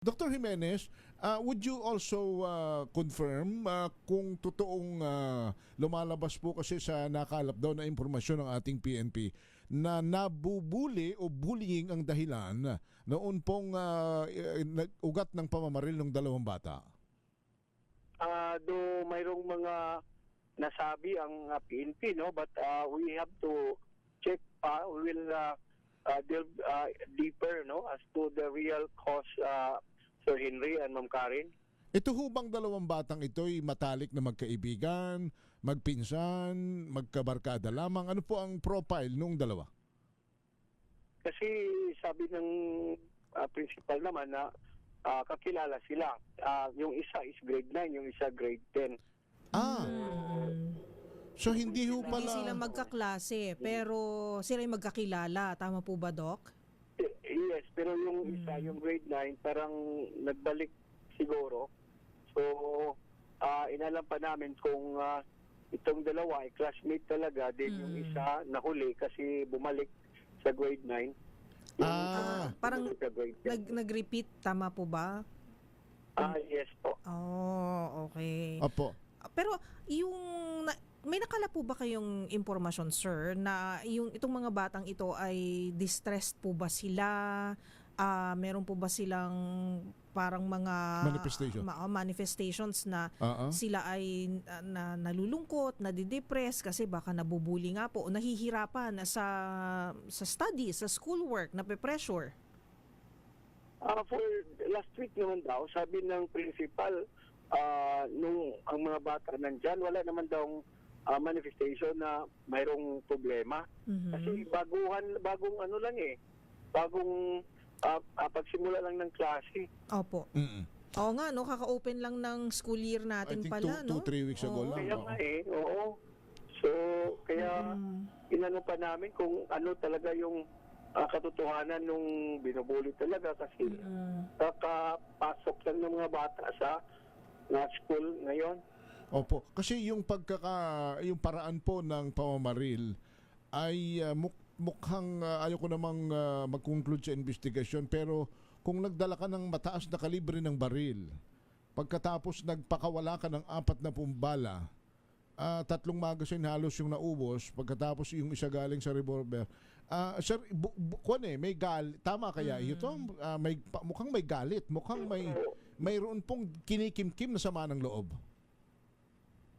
Dr. Jimenez, would you also confirm kung totoong lumalabas po kasi sa nakalap daw na impormasyon ng ating PNP na nabubuli o bullying ang dahilan noon pong ugat ng pamamaril ng dalawang bata? Do mayroong mga nasabi ang PNP, no, but we have to check pa. We will delve deeper, no, as to the real cause, Sir Henry and Ma'am Karen. Ito ho bang dalawang batang ito'y matalik na magkaibigan, magpinsan, magkabarkada lamang? Ano po ang profile nung dalawa? Kasi sabi ng principal naman na kakilala sila. Yung isa is grade 9, yung isa grade 10. So hindi ho Hindi pala... sila magkaklase, pero sila yung magkakilala. Tama po ba, Doc? Yes, pero yung isa, yung grade 9, parang nagbalik siguro. So, inalam pa namin kung itong dalawa ay classmate talaga. Then yung isa nahuli kasi bumalik sa grade 9. Parang sa grade 10. nag-repeat, tama po ba? Yes po. Oh, okay. Opo. Pero yung may nakala po ba kayong impormasyon, sir, na itong mga batang ito ay distressed po ba sila? Meron po ba silang parang mga manifestations na sila ay nalulungkot, nadidepress kasi baka nabubuli nga po o nahihirapan sa study, sa schoolwork, nape-pressure? For last week naman daw, sabi ng principal, nung ang mga bata nandyan, wala naman daw manifestation na mayroong problema. Kasi bagong ano lang bagong pagsimula lang ng klase. Opo. Oo nga, no, kaka-open lang ng school year natin pala, no? 2-3 weeks ago lang. Kaya nga oo. So, kaya inano pa namin kung ano talaga yung katotohanan nung binubuli talaga kasi kakapasok lang ng mga bata sa school ngayon. Opo, kasi yung yung paraan po ng pamamaril ay mukhang ayoko namang mag-conclude sa investigasyon, pero kung nagdala ka ng mataas na kalibre ng baril, pagkatapos nagpakawala ka ng 4 na bala, 3 magazine halos yung naubos, pagkatapos yung isa galing sa revolver. Sir, may tama kaya ito? Mukhang may galit, mukhang mayroon pong kinikimkim na sama ng loob.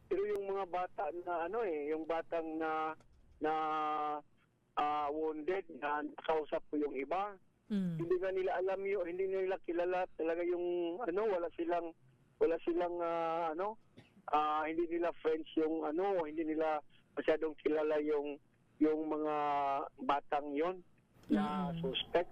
Pero yung mga bata na yung batang na wounded, na nakausap ko yung iba, hindi nga nila alam yun, hindi nila kilala talaga yung wala silang hindi nila friends yung hindi nila masyadong kilala yung mga batang yon na suspect.